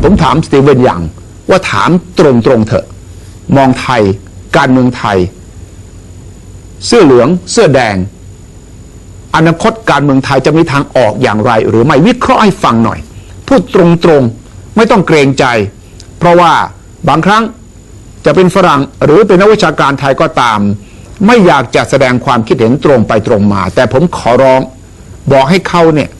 ผมถามสตีเวนยังว่าถามตรงๆเถอะมองไทยการเมืองไทยเสื้อเหลืองเสื้อแดงอนาคตการเมืองไทยจะมีทางออกอย่างไรหรือไม่วิเคราะห์ให้ฟังหน่อยพูดตรงๆไม่ต้องเกรงใจเพราะว่าบางครั้งจะเป็นฝรั่งหรือเป็นนักวิชาการไทยก็ตามไม่อยากจะแสดงความคิดเห็นตรงไปตรงมาแต่ผมขอร้องบอกให้เขาเนี่ย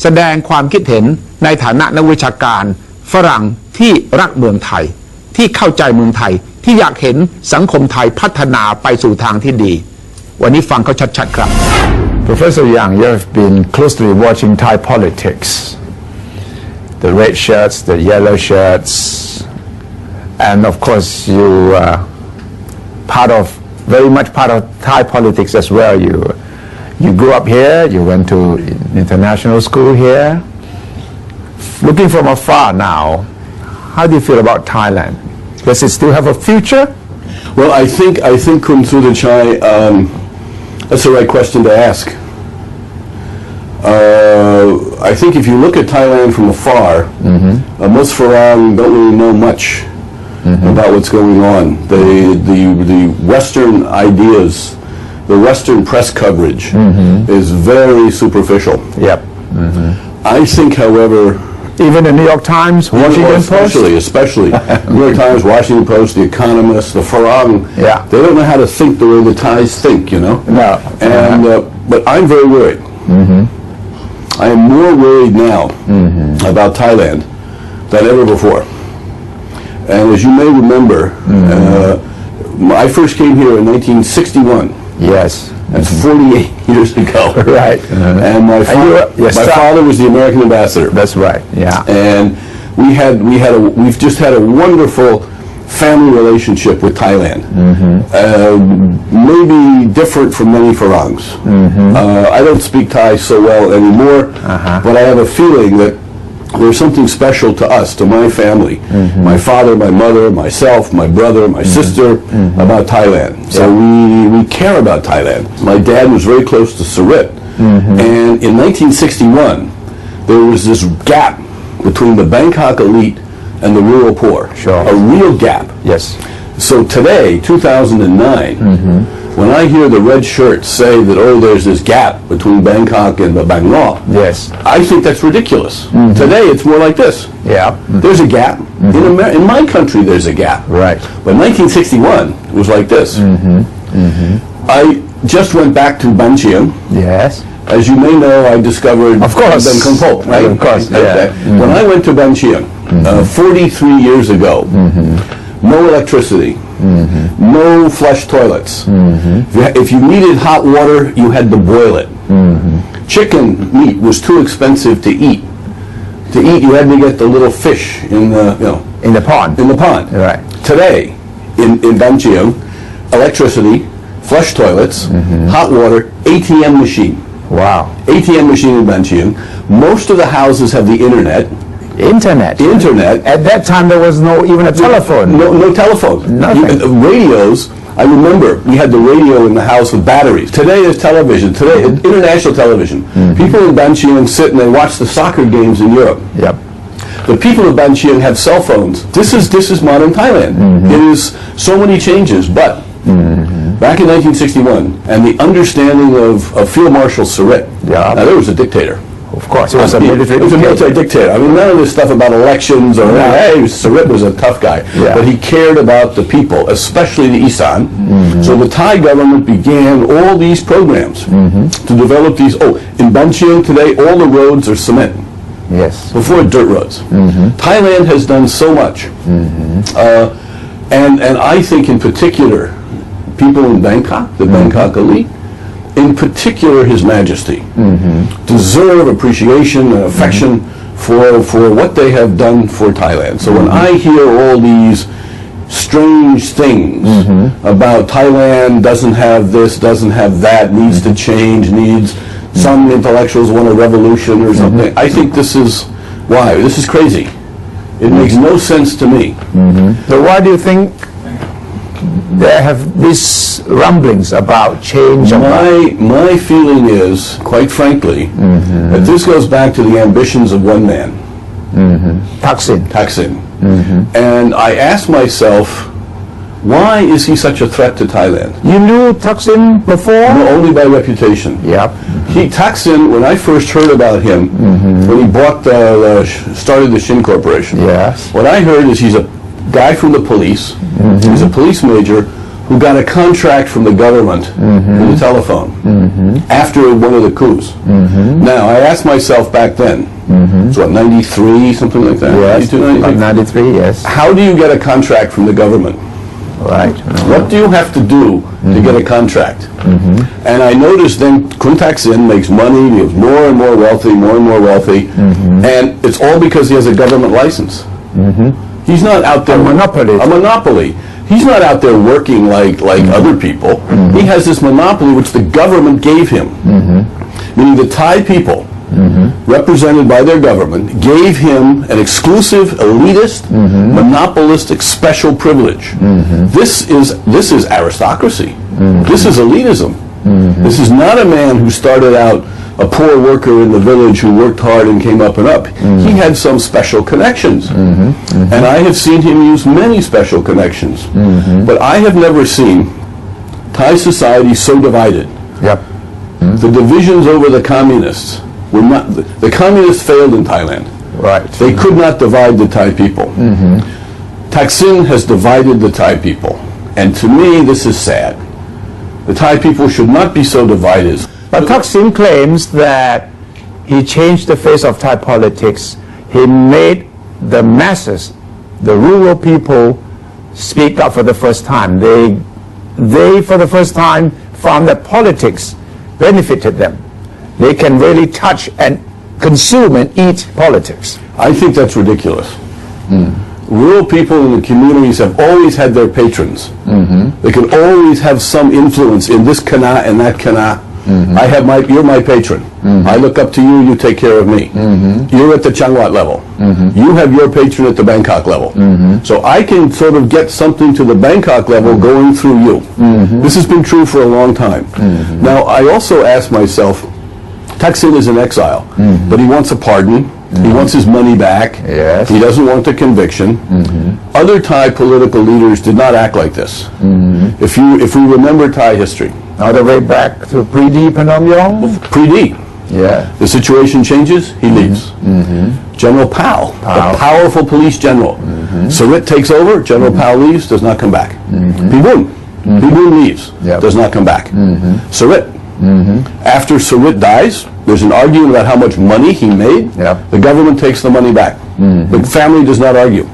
แสดงความคิดเห็นในฐานะนักวิชาการฝรั่งที่รักเมืองไทยที่เข้าใจเมืองไทยที่อยากเห็นสังคมไทยพัฒนาไปสู่ทางที่ดีวันนี้ฟังเขาชัดๆครับ Professor Young, you have been closely watching Thai politics, the red shirts, the yellow shirts, and of course you very much part of Thai politics as well. You grew up here, you went to international school here. Looking from afar now, how do you feel about Thailand? Does it still have a future? Well, I think Khun Suthachai, that's the right question to ask. I think if you look at Thailand from afar, most Farang don't really know much about what's going on. The Western ideas, the Western press coverage is very superficial. Yep. I think, however, even the New York Times, Washington Post? Especially. New York Times, Washington Post, The Economist, the Farang, they don't know how to think the way the Thais think, you know? No. And, but I'm very worried. I am more worried now about Thailand than ever before. And as you may remember, I first came here in 1961. Yes. That's 48 years ago. Right. And my father was the American ambassador. That's right. Yeah. And we've just had a wonderful family relationship with Thailand. Maybe different from many Farangs. I don't speak Thai so well anymore, but I have a feeling that there's something special to us, to my family, my father, my mother, myself, my brother, my sister, about Thailand. So we care about Thailand. My dad was very close to Sarit, and in 1961 there was this gap between the Bangkok elite and the rural poor. Sure. A real gap. Yes. So today, 2009, when I hear the red shirts say that, oh, there's this gap between Bangkok and the Bangkok, Yes. I think that's ridiculous. Today, it's more like this. Yeah. There's a gap. In my country, there's a gap. Right. But 1961 was like this. I just went back to Banchiang. Yes. As you may know, I discovered Of course. Ben Kongpo, right? Of course, yeah. When I went to Banchiang 43 years ago, no electricity, no flush toilets. If you needed hot water, you had to boil it. Chicken meat was too expensive to eat. To eat, you had to get the little fish in In the pond. the pond. Right. Today, in Banchiang, electricity, flush toilets, hot water, ATM machine. Wow. ATM machine in Banchiang. Most of the houses have the internet. Internet. At that time, there was no even a telephone. No telephone. Nothing. Radios. I remember we had the radio in the house with batteries. Today there's television. Today international television. People in Banchiang sit and they watch the soccer games in Europe. Yep. The people of Banchiang have cell phones. This is modern Thailand. It is so many changes, but back in 1961, and the understanding of Field Marshal Sarit. Yeah. Now there was a dictator. Of course, it was a military dictator. I mean, none of this stuff about elections or hey, Sarit was a tough guy, but he cared about the people, especially the Isan. So the Thai government began all these programs to develop these. Oh, in Banchiang today, all the roads are cement. Yes. Before dirt roads. Thailand has done so much, and I think in particular, people in Bangkok, the Bangkok elite. In particular, His Majesty, deserve appreciation and affection for what they have done for Thailand. So when I hear all these strange things about Thailand doesn't have this, doesn't have that, needs to change, some intellectuals want a revolution or something, I think this is crazy. It makes no sense to me. So why do you think there have these rumblings about change? My feeling is, quite frankly, that this goes back to the ambitions of one man. Thaksin. Thaksin. And I asked myself, why is he such a threat to Thailand? You knew Thaksin before? No, only by reputation. Yep. Thaksin, when I first heard about him, when he started the Shin Corporation, Yes. what I heard is he's a guy from the police, he's a police major who got a contract from the government for the telephone after one of the coups. Now, I asked myself back then, so what, 93, something like that? Yes. 92, 93? 93, yes. How do you get a contract from the government? Right. What do you have to do to get a contract? And I noticed then Kun Thaksin makes money, he gets more and more wealthy, and it's all because he has a government license. He's not out there... A monopoly. A monopoly. He's not out there working like other people. He has this monopoly which the government gave him. Meaning the Thai people, represented by their government, gave him an exclusive, elitist, monopolistic special privilege. This is aristocracy. This is elitism. This is not a man who started out a poor worker in the village who worked hard and came up and up. He had some special connections. And I have seen him use many special connections. But I have never seen Thai society so divided. Yep. The divisions over the communists were not... The communists failed in Thailand. Right. They could not divide the Thai people. Thaksin has divided the Thai people. And to me, this is sad. The Thai people should not be so divided. But Thaksin claims that he changed the face of Thai politics. He made the masses, the rural people, speak up for the first time. They for the first time, found that politics benefited them. They can really touch and consume and eat politics. I think that's ridiculous. Rural people in the communities have always had their patrons. They can always have some influence in this kana and that kana. You're my patron. I look up to you, you take care of me. You're at the Changwat level. You have your patron at the Bangkok level. So I can sort of get something to the Bangkok level going through you. This has been true for a long time. Now, I also ask myself, Thaksin is in exile, but he wants a pardon. He wants his money back. Yes. He doesn't want the conviction. Other Thai political leaders did not act like this. If we remember Thai history, All the way back to pre-D StephenYoung? pre-D, Yeah. the situation changes, he leaves. General Powell, the powerful police general. Sarit takes over, General Powell leaves, does not come back. Pibun leaves, Yep. does not come back. Sarit. After Sarit dies, there's an argument about how much money he made. Yep. The government takes the money back. The family does not argue.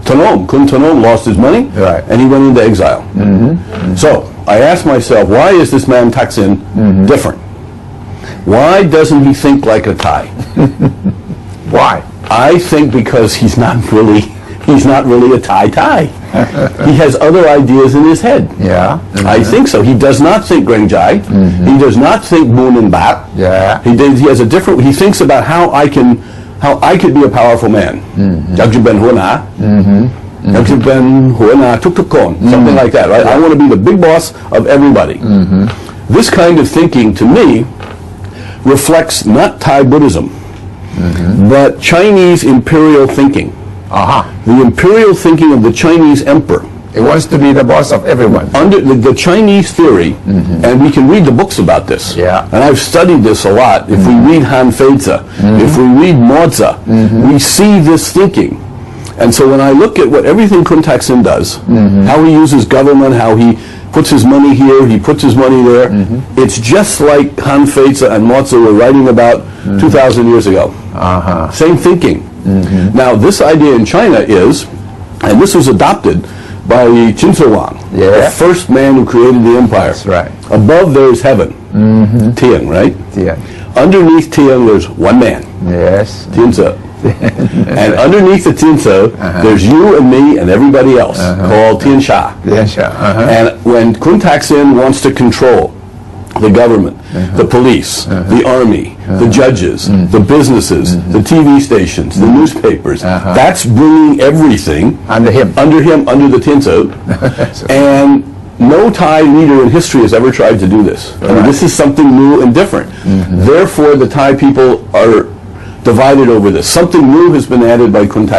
Tanom, Kun Tanom lost his money, Right. and he went into exile. So I asked myself, why is this man Thaksin different? Why doesn't he think like a Thai? Why? I think because he's not really a Thai. He has other ideas in his head. Yeah. I think so. He does not think Grenjai. He does not think Moon and Bat. Yeah. He has a different. He thinks about how I could be a powerful man. Ben Huna. Ben Huna Tuk something like that, right? I want to be the big boss of everybody. This kind of thinking, to me, reflects not Thai Buddhism, but Chinese imperial thinking. The imperial thinking of the Chinese emperor. It wants to be the boss of everyone. Under the Chinese theory, and we can read the books about this, Yeah. and I've studied this a lot. If we read Han Feizi, if we read Mozi, we see this thinking. And so when I look at what everything Kun Thaksin does, how he uses government, how he puts his money here, he puts his money there, it's just like Han Feizi and Mozi were writing about 2,000 years ago. Same thinking. Now, this idea in China is, and this was adopted by StephenYoung, Yeah. the first man who created the empire. That's right. Above there is heaven, Tian, right? Yeah. Underneath Tian there's one man, Yes. Tianzi. And underneath the Tianzi, there's you and me and everybody else, called Tian Sha. Yeah, sure. And when Kun Thaksin wants to control the government, the police, the army, the judges, the businesses, the TV stations, the newspapers, that's bringing everything Under him. under the Tianzi. And no Thai leader in history has ever tried to do this. I mean, this is something new and different. Therefore, the Thai people are divided over this. Something new has been added by Kuntak